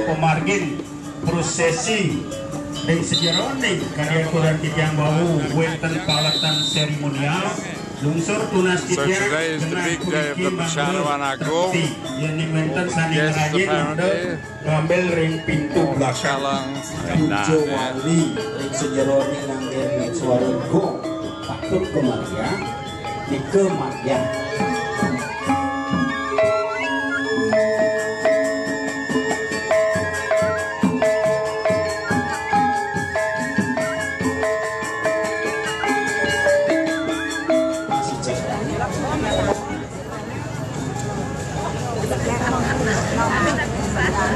Pemargin prosesi dan sejaroni karya kurang titiang bau wenten palatan seremonial lungsur tunas titiang dengan kuriki Percaturan Agung. yang diminta saling rajin untuk ngambil ring pintu belakang Pujo Wali ring sejaroni nanggen suara gong patut kematian di kematian.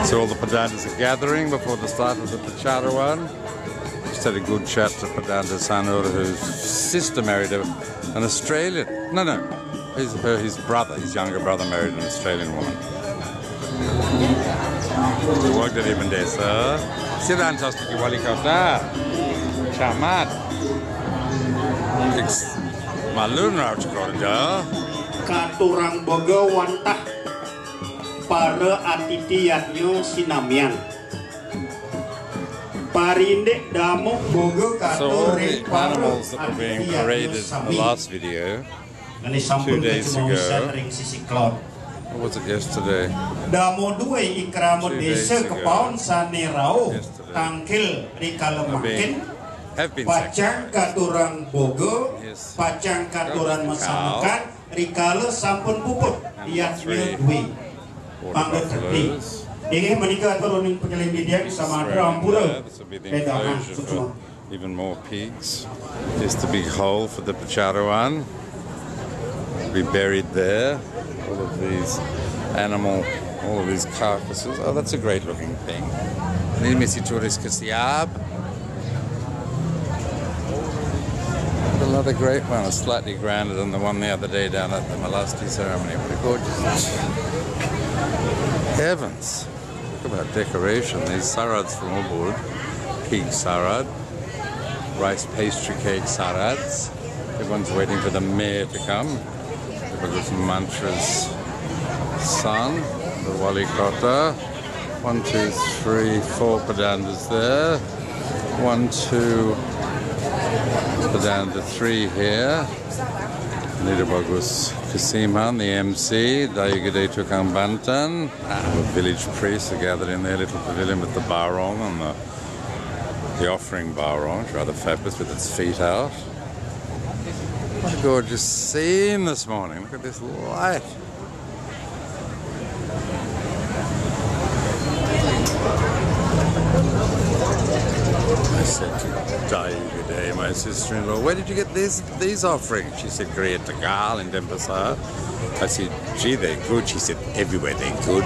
So all the Pedantas are gathering before the start of the Percaturan. Just had a good chat to Pedanta Sanur, whose sister married an Australian. No, his brother, his younger brother married an Australian woman. He worked at Ibn Desa. Sidan Tosti Wali Kota. Camat. Malun Rauch Korja. Katurang boga wantah para atitianyo sinamian parinde damo boga kature para animals that were being paraded in the last video 2 days ago. What was it yesterday? Damo dua ikramut desa Kepaon sanerao tangkil rikala makin pacang katurang boga pacang katuran masamukan rikala sampun puput liatnya dua Pangkat terti. Ini menikah turunin penyelidikan sama PURA. Even more pigs. Just the big hole for the Percaturan. Be buried there. All of these all of these carcasses. Oh, that's a great looking thing. Ini mesti turis kesiap. Another great one, slightly grander than the one the other day down at the Malasti ceremony. What a gorgeous. Heavens, look at that decoration. These sarads from Ubud, pig sarad, rice pastry cake sarads. Everyone's waiting for the mayor to come. Because Mantra's son, the Wali Kota. 1, 2, 3, 4 Pedantas there. 1, 2 Pedanta 3 here. Nida Bagus Kasiman, the MC, Dayugade Tukang Bantan. The village priests are gathered in their little pavilion with the barong and the offering barong. It's rather fabulous with its feet out. What a gorgeous scene this morning. Look at this light. I said to Dayugade, my sister-in-law, where did you get these offerings? She said, Great Tagal in Denpasar. I said, gee, they're good. She said, everywhere they're good.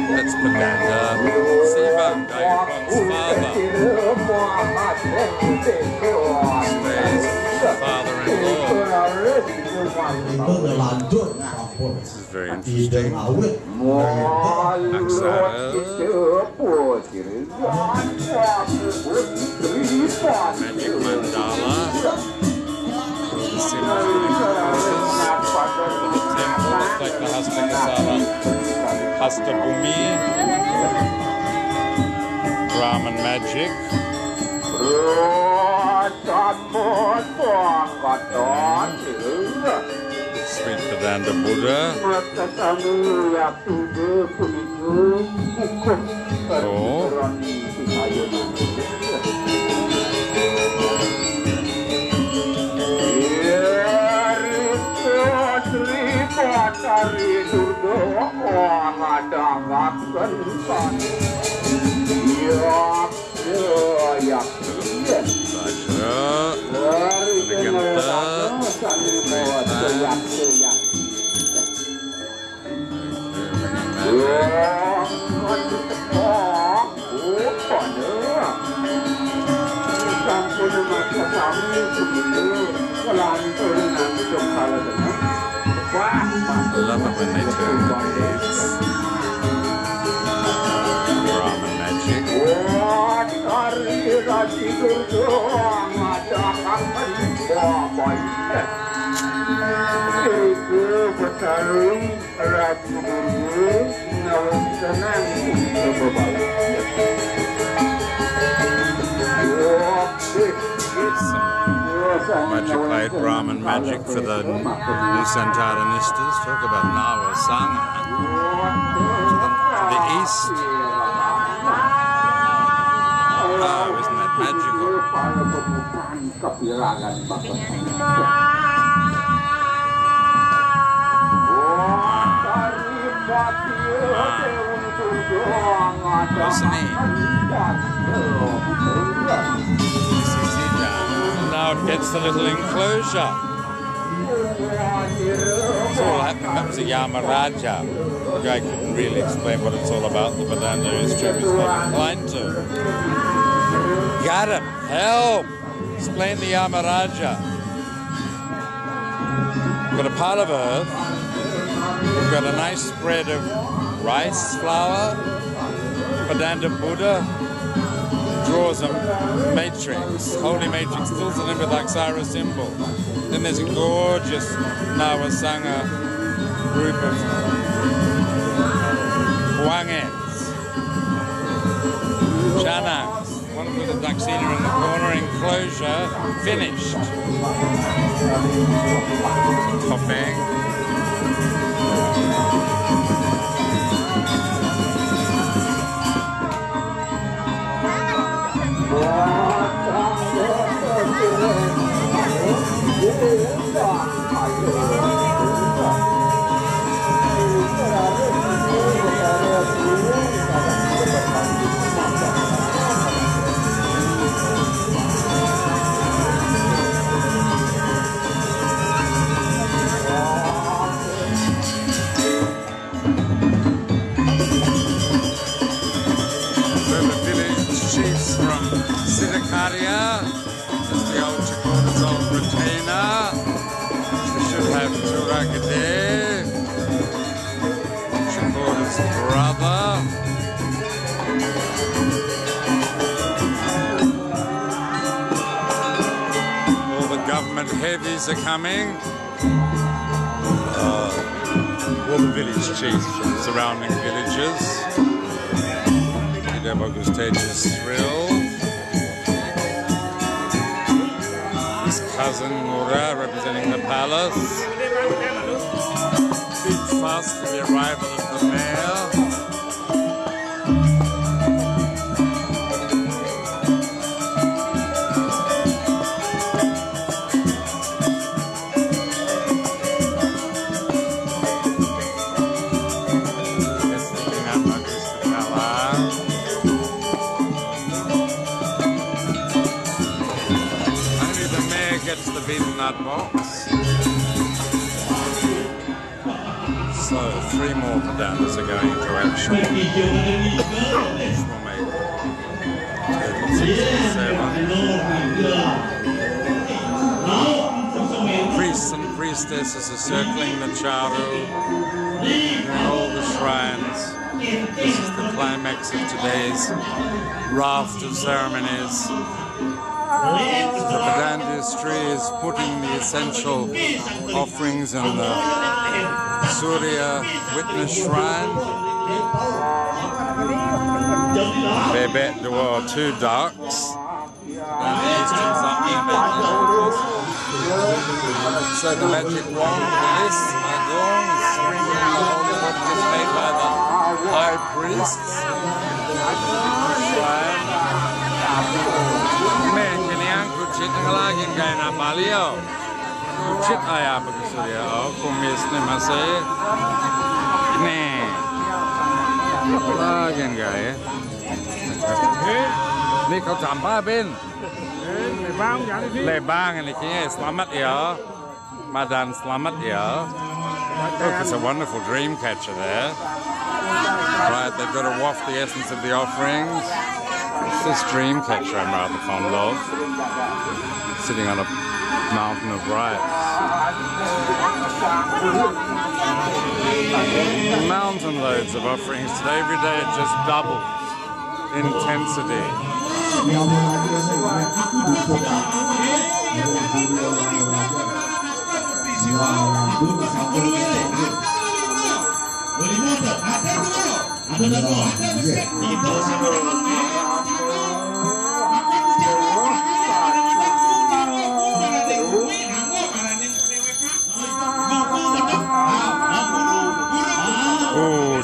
That's Pedanta Sivan, Dayupan's father. Today's father-in-law. This is very interesting. Magic mandala. The temple looks like the Hastabumi. Brahman magic. Sweet Pedanta Buddha. Cool. I love it when they turn the heads. Brahman magic. Magic plate, Brahman magic for the Nusantaranistas. Talk about Nawa Sangha. To the east. Oh, isn't that magical? Now it gets the little enclosure. It's all happening. That was a Yamaraja. The guy couldn't really explain what it's all about. The Vedanta history was not inclined to. Got him. Help! Explain the Yamaraja. We've got a pile of earth. We've got a nice spread of rice flour. Vedanta Buddha draws a matrix, holy matrix, fills it in with Aksara symbol. Then there's a gorgeous Navasanga group of Wangans, Chanaks, one with a Daksina in the corner, enclosure, finished. Topping. Siddhakaria, as the old Chakota's old retainer. She should have Turagade, Chakota's brother. All the government heavies are coming. All the village chiefs from surrounding villages. Devagus Tejas Thrill. Cousin Mura representing the palace. Big fuss for the arrival of the mayor. Gets the beaten nut box. So 3 more Pedanas are going into action. Which will make total 67. Priests and priestesses are circling the charu in all the shrines. This is the climax of today's raft of ceremonies. The Vedantistry is putting the essential offerings in the Surya Witness Shrine. Bebet Dwar 2 ducks. So the magic wand for this Agong is sprinkling the holy water made by the high priests. Shrine. Kuchit ang laging gaya na baliyaw. Kuchit ay pagkasurya o kumis ni masay. Laging gaya. Ni kau campa bin. Lebang ini kini selamat ya. Madan selamat ya. Look, it's a wonderful dream catcher there. Right, they've got to waft the essence of the offerings. It's this dream catcher I'm rather fond of. Sitting on a mountain of rice. Mountain loads of offerings today. Every day it just doubles intensity. Oh,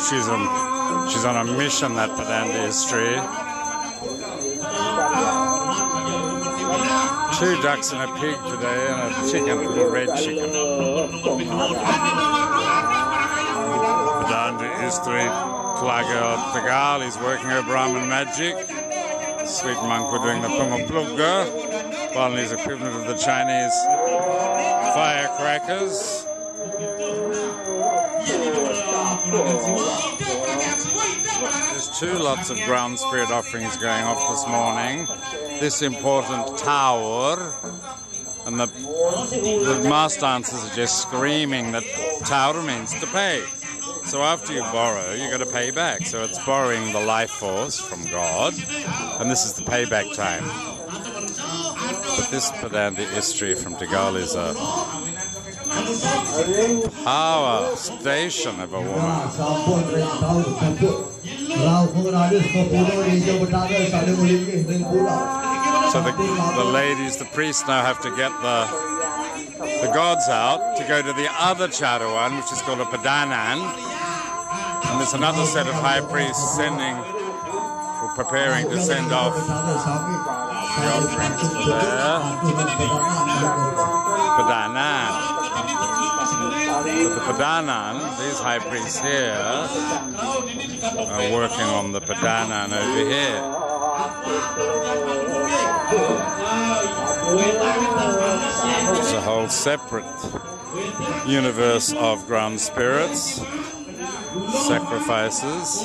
she's on a mission, that Pedanda history. 2 ducks and a pig today, and a chicken, a little red chicken. Pedanda history. Plaga Tagal is working her Brahmin magic. Sweet monk we're doing the Pungapluga. Balinese equivalent of the Chinese firecrackers. There's 2 lots of ground spirit offerings going off this morning. This important Tawur, and the mass dancers are just screaming that Tawur means to pay. So after you borrow, you got to pay back. So it's borrowing the life force from God, and this is the payback time. But this Pedanda history from Tagal is a power station of a woman. So the ladies, the priests now have to get the gods out to go to the other Charuan, which is called a Pedanan. And there's another set of high priests preparing to send off the offerings to there. Pedanan. But the Pedanan, these high priests here, are working on the Pedanan over here. It's a whole separate universe of ground spirits, sacrifices.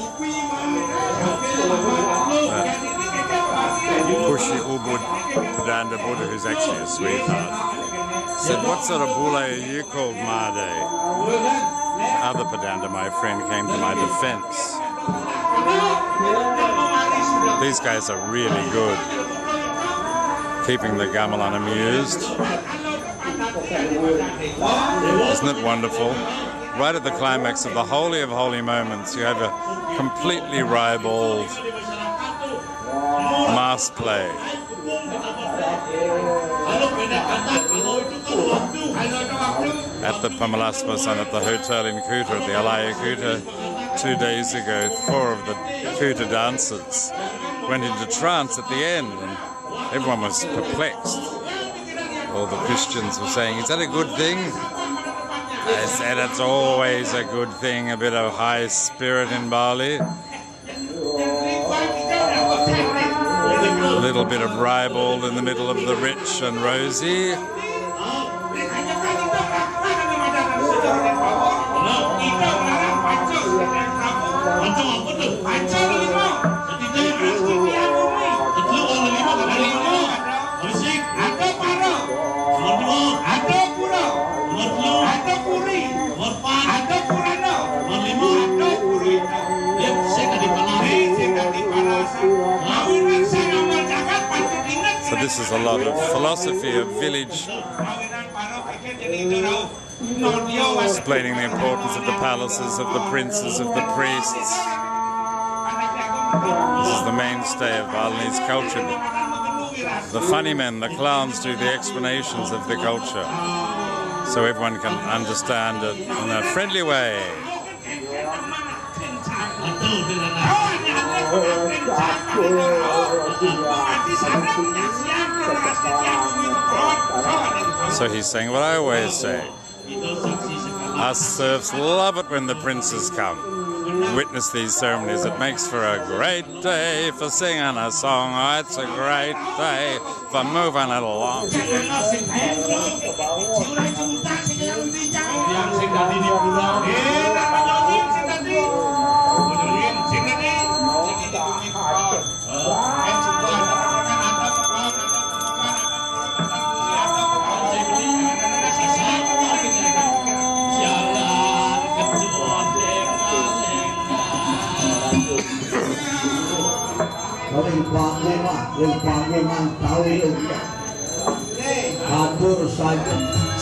Pushi Ubud Pedanda Buddha, who's actually a sweetheart, said, "What sort of bulla are you called, Made?" Other Pedanda, my friend, came to my defense. These guys are really good, keeping the gamelan amused. Isn't it wonderful? Right at the climax of the Holy of Holy Moments, you have a completely ribald mass play. At the Pamalaspas and at the hotel in Kuta, at the Alaya Kuta, 2 days ago, 4 of the Kuta dancers went into trance at the end, and everyone was perplexed. All the Christians were saying, "Is that a good thing?" I said, "It's always a good thing, a bit of high spirit in Bali. A little bit of ribald in the middle of the rich and rosy." So this is a lot of philosophy of village, explaining the importance of the palaces, of the princes, of the priests. This is the mainstay of Balinese culture. The funny men, the clowns, do the explanations of the culture, so everyone can understand it in a friendly way. So he's saying what I always say. Us serfs love it when the princes come. Witness these ceremonies. It makes for a great day for singing a song. Oh, it's a great day for moving it along.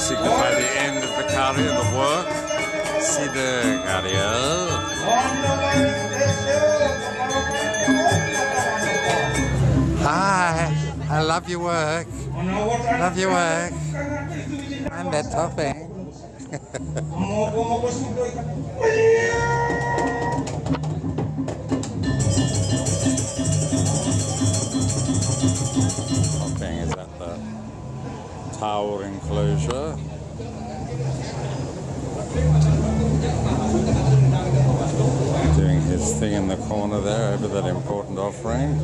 signify the end of the karya, the work. Sida karya. Hi, I love your work. Love your work. And that topping. Topping is at the Tawur enclosure. Doing his thing in the corner there over that important offering.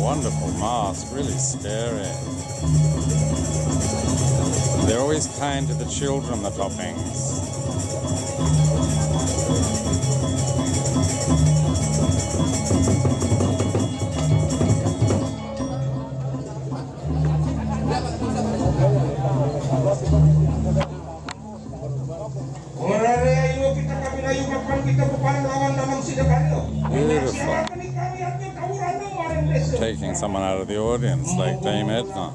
Wonderful mask, really scary. They're always kind to the children, the toppings. Beautiful. Taking someone out of the audience, like Dame Edna.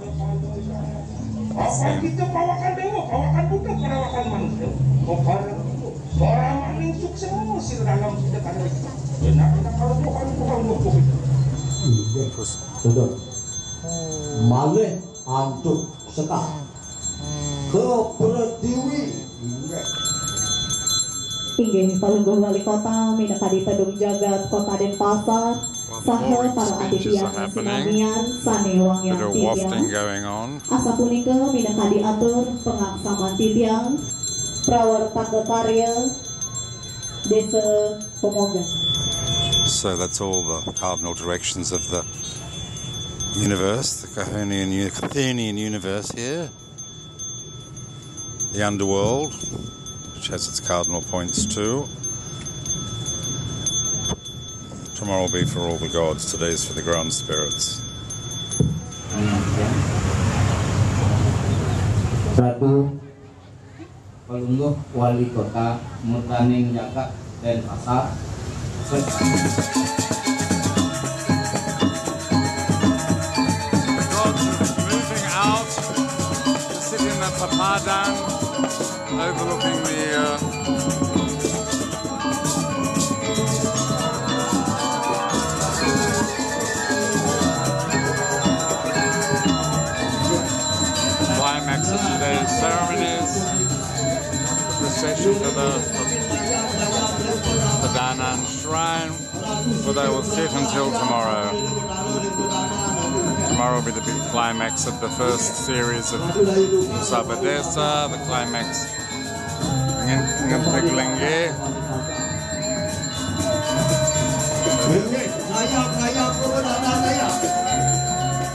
Malih antuk sekah ke Pertiwi. Inggih palungguh wali kota minangka Tedung Jagat Kota Denpasar saha para adidian sinamian sane wangyan titiang asa punika minangka diatur pengaksaman titiang prawarta karya Desa-PUSEH. So that's all the cardinal directions of the universe, the Cathenian universe here, the underworld, which has its cardinal points too. Tomorrow will be for all the gods, today's for the ground spirits. Satu Palungguh Wali Kota Mutaning Jagat Denpasar. The gods are moving out to sit in the Kepaon overlooking the climax of today's ceremonies, the procession to the Pedanan Shrine, where they will sit until tomorrow. Tomorrow will be the big climax of the first series of DESA, the climax in Peglenge.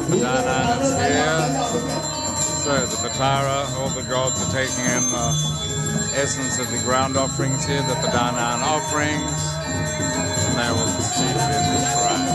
Pedanan is here. So the Patara, all the gods are taking in the essence of the ground offerings here, the Pedanan offerings, and they will be seated in the shrine.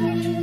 Kepaon